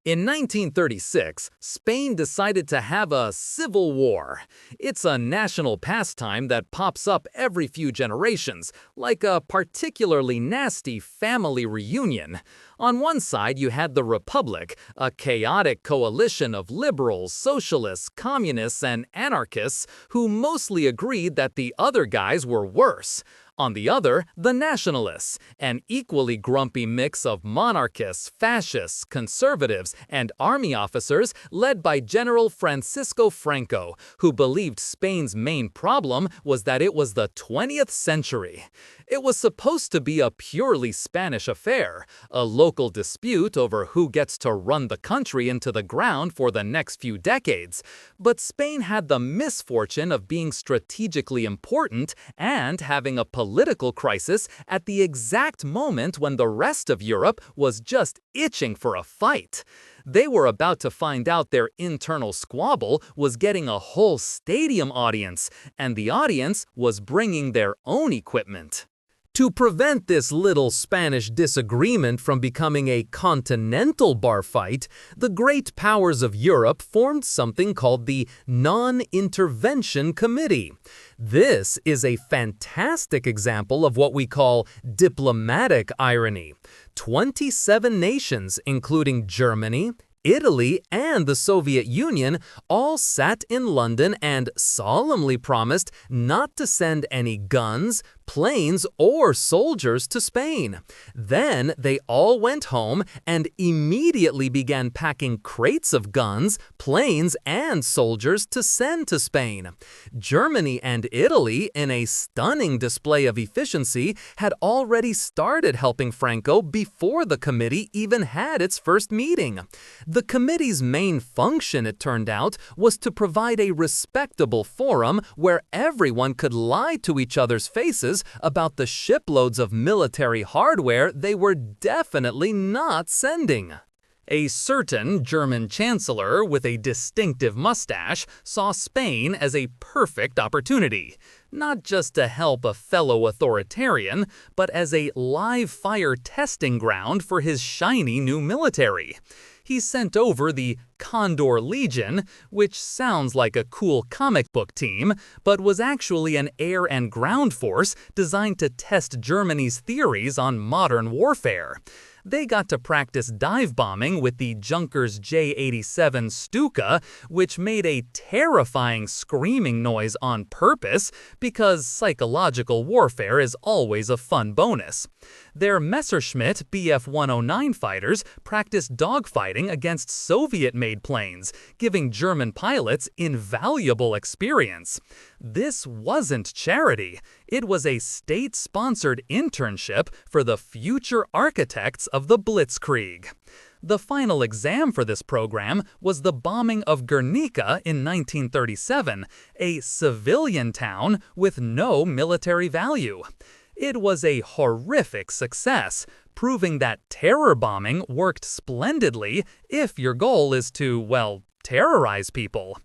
In 1936, Spain decided to have a civil war. It's a national pastime that pops up every few generations, like a particularly nasty family reunion. On one side, you had the Republic, a chaotic coalition of liberals, socialists, communists, and anarchists who mostly agreed that the other guys were worse. On the other, the Nationalists, an equally grumpy mix of monarchists, fascists, conservatives, and army officers led by General Francisco Franco, who believed Spain's main problem was that it was the 20th century. It was supposed to be a purely Spanish affair, a local dispute over who gets to run the country into the ground for the next few decades. But Spain had the misfortune of being strategically important and having a political crisis at the exact moment when the rest of Europe was just itching for a fight. They were about to find out their internal squabble was getting a whole stadium audience, and the audience was bringing their own equipment. To prevent this little Spanish disagreement from becoming a continental bar fight, the great powers of Europe formed something called the Non-Intervention Committee. This is a fantastic example of what we call diplomatic irony. 27 nations, including Germany, Italy, and the Soviet Union all sat in London and solemnly promised not to send any guns, planes, or soldiers to Spain. Then they all went home and immediately began packing crates of guns, planes, and soldiers to send to Spain. Germany and Italy, in a stunning display of efficiency, had already started helping Franco before the committee even had its first meeting. The committee's main function, it turned out, was to provide a respectable forum where everyone could lie to each other's faces about the shiploads of military hardware they were definitely not sending. A certain German chancellor with a distinctive mustache saw Spain as a perfect opportunity, not just to help a fellow authoritarian, but as a live-fire testing ground for his shiny new military. He sent over the Condor Legion, which sounds like a cool comic book team, but was actually an air and ground force designed to test Germany's theories on modern warfare. They got to practice dive bombing with the Junkers J-87 Stuka, which made a terrifying screaming noise on purpose because psychological warfare is always a fun bonus. Their Messerschmitt Bf-109 fighters practiced dogfighting against Soviet-made planes, giving German pilots invaluable experience. This wasn't charity. It was a state-sponsored internship for the future architects of the Blitzkrieg. The final exam for this program was the bombing of Guernica in 1937, a civilian town with no military value. It was a horrific success, proving that terror bombing worked splendidly if your goal is to, well, terrorize people.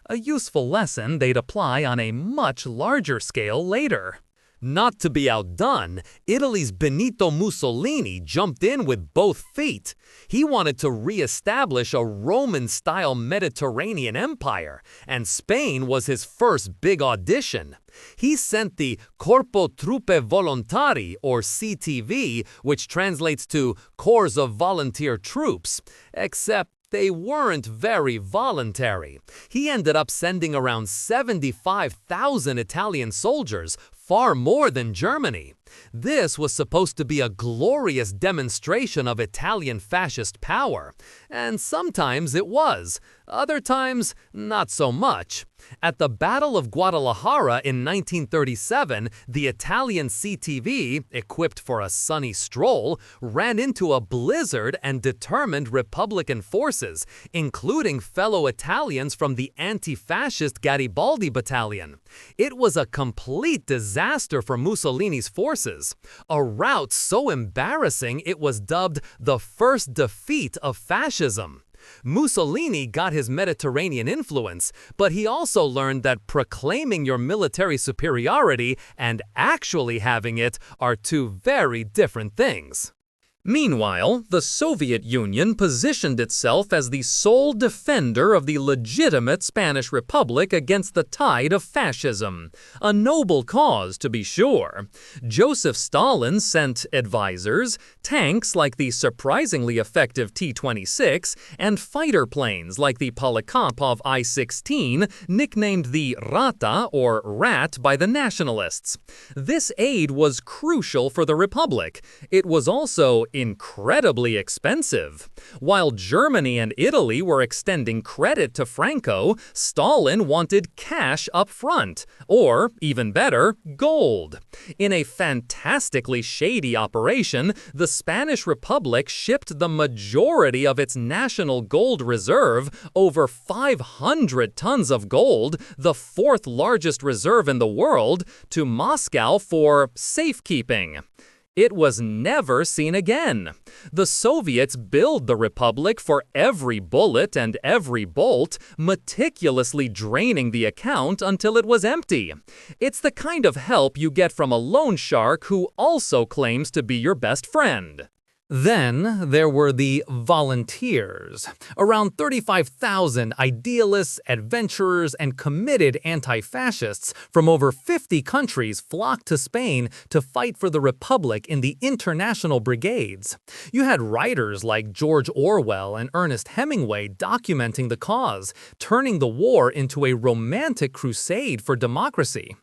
A useful lesson they'd apply on a much larger scale later. Not to be outdone, Italy's Benito Mussolini jumped in with both feet. He wanted to re-establish a Roman-style Mediterranean empire, and Spain was his first big audition. He sent the Corpo Truppe Volontari, or CTV, which translates to Corps of Volunteer Troops, except they weren't very voluntary. He ended up sending around 75,000 Italian soldiers, far more than Germany. This was supposed to be a glorious demonstration of Italian fascist power, and sometimes it was. Other times, not so much. At the Battle of Guadalajara in 1937, the Italian CTV, equipped for a sunny stroll, ran into a blizzard and determined Republican forces, including fellow Italians from the anti-fascist Garibaldi Battalion. It was a complete disaster for Mussolini's forces, a rout so embarrassing it was dubbed the first defeat of fascism. Mussolini got his Mediterranean influence, but he also learned that proclaiming your military superiority and actually having it are two very different things. Meanwhile, the Soviet Union positioned itself as the sole defender of the legitimate Spanish Republic against the tide of fascism. A noble cause, to be sure. Joseph Stalin sent advisors, tanks like the surprisingly effective T-26, and fighter planes like the Polikarpov I-16, nicknamed the Rata, or Rat, by the nationalists. This aid was crucial for the Republic. It was also incredibly expensive. While Germany and Italy were extending credit to Franco, Stalin wanted cash up front, or, even better, gold. In a fantastically shady operation, the Spanish Republic shipped the majority of its national gold reserve, over 500 tons of gold, the fourth largest reserve in the world, to Moscow for safekeeping. It was never seen again. The Soviets billed the Republic for every bullet and every bolt, meticulously draining the account until it was empty. It's the kind of help you get from a loan shark who also claims to be your best friend. Then there were the volunteers. Around 35,000 idealists, adventurers, and committed anti-fascists from over 50 countries flocked to Spain to fight for the Republic in the international brigades. You had writers like George Orwell and Ernest Hemingway documenting the cause, turning the war into a romantic crusade for democracy.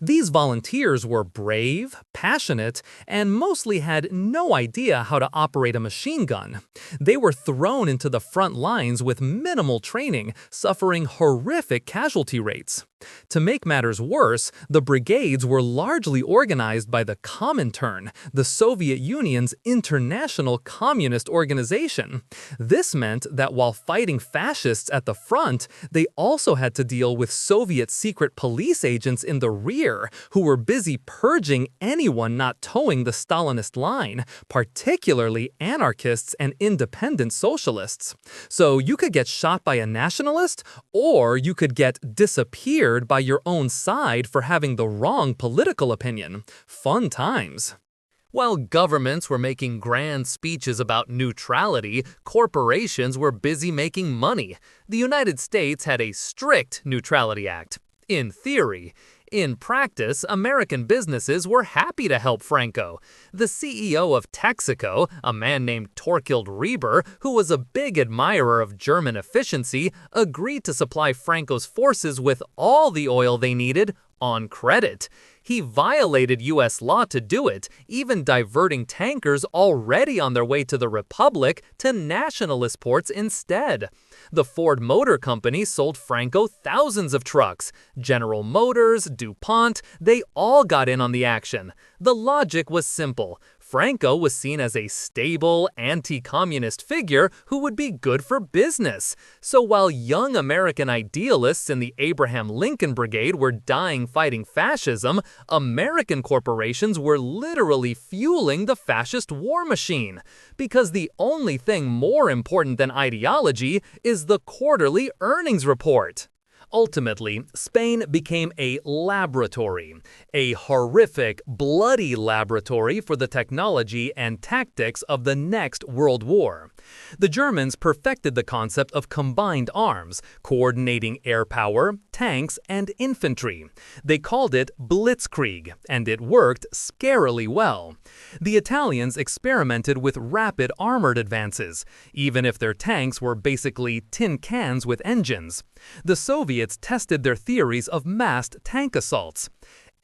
These volunteers were brave, passionate, and mostly had no idea how to operate a machine gun. They were thrown into the front lines with minimal training, suffering horrific casualty rates. To make matters worse, the brigades were largely organized by the Comintern, the Soviet Union's international communist organization. This meant that while fighting fascists at the front, they also had to deal with Soviet secret police agents in the rear, who were busy purging anyone not towing the Stalinist line, particularly anarchists and independent socialists. So you could get shot by a nationalist, or you could get disappeared by your own side for having the wrong political opinion. Fun times. While governments were making grand speeches about neutrality, corporations were busy making money. The United States had a strict Neutrality Act. In theory. In practice, American businesses were happy to help Franco. The CEO of Texaco, a man named Torkild Rieber, who was a big admirer of German efficiency, agreed to supply Franco's forces with all the oil they needed on credit. He violated U.S. law to do it, even diverting tankers already on their way to the Republic to nationalist ports instead. The Ford Motor Company sold Franco thousands of trucks. General Motors, DuPont, they all got in on the action. The logic was simple. Franco was seen as a stable, anti-communist figure who would be good for business. So while young American idealists in the Abraham Lincoln Brigade were dying fighting fascism, American corporations were literally fueling the fascist war machine. Because the only thing more important than ideology is the quarterly earnings report. Ultimately, Spain became a laboratory, a horrific, bloody laboratory for the technology and tactics of the next World War. The Germans perfected the concept of combined arms, coordinating air power, tanks, and infantry. They called it Blitzkrieg, and it worked scarily well. The Italians experimented with rapid armored advances, even if their tanks were basically tin cans with engines. The Soviets tested their theories of massed tank assaults.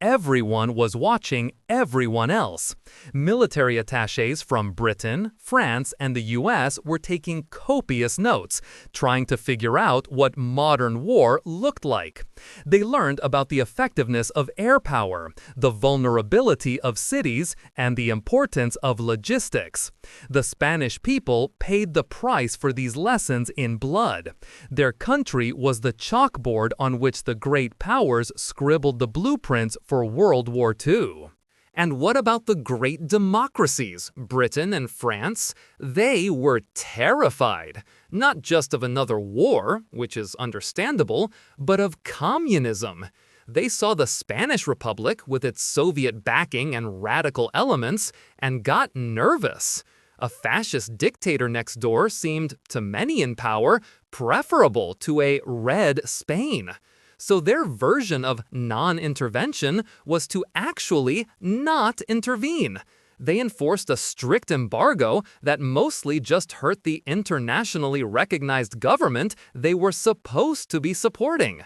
Everyone was watching everyone else. Military attachés from Britain, France, and the US were taking copious notes, trying to figure out what modern war looked like. They learned about the effectiveness of air power, the vulnerability of cities, and the importance of logistics. The Spanish people paid the price for these lessons in blood. Their country was the chalkboard on which the great powers scribbled the blueprints for World War II. And what about the great democracies, Britain and France? They were terrified, not just of another war, which is understandable, but of communism. They saw the Spanish Republic with its Soviet backing and radical elements and got nervous. A fascist dictator next door seemed, to many in power, preferable to a red Spain. So their version of non-intervention was to actually not intervene. They enforced a strict embargo that mostly just hurt the internationally recognized government they were supposed to be supporting.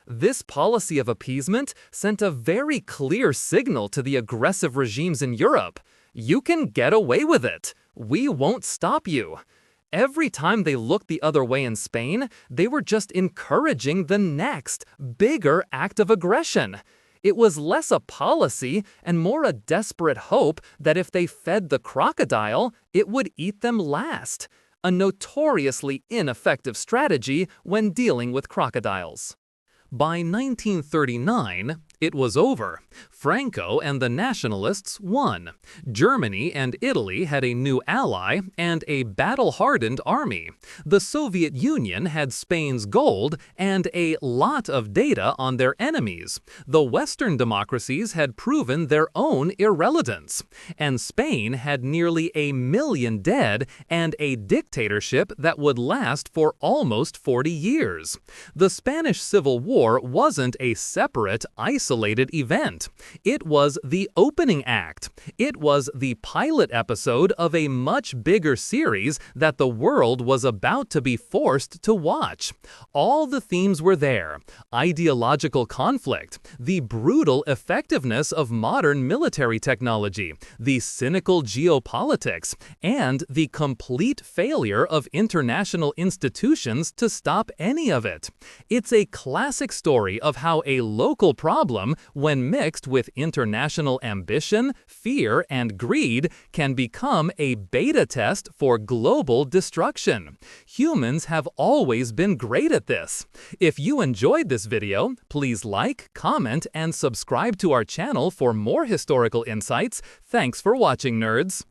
This policy of appeasement sent a very clear signal to the aggressive regimes in Europe. You can get away with it. We won't stop you. Every time they looked the other way in Spain, they were just encouraging the next, bigger act of aggression. It was less a policy and more a desperate hope that if they fed the crocodile, it would eat them last. A notoriously ineffective strategy when dealing with crocodiles. By 1939, it was over. Franco and the nationalists won. Germany and Italy had a new ally and a battle-hardened army. The Soviet Union had Spain's gold and a lot of data on their enemies. The Western democracies had proven their own irrelevance. And Spain had nearly 1 million dead and a dictatorship that would last for almost 40 years. The Spanish Civil War wasn't a separate, isolated event. It was the opening act. It was the pilot episode of a much bigger series that the world was about to be forced to watch. All the themes were there: ideological conflict, the brutal effectiveness of modern military technology, the cynical geopolitics, and the complete failure of international institutions to stop any of it. It's a classic story of how a local problem, when mixed with international ambition, fear, and greed, can become a beta test for global destruction. Humans have always been great at this. If you enjoyed this video, please like, comment, and subscribe to our channel for more historical insights. Thanks for watching, nerds!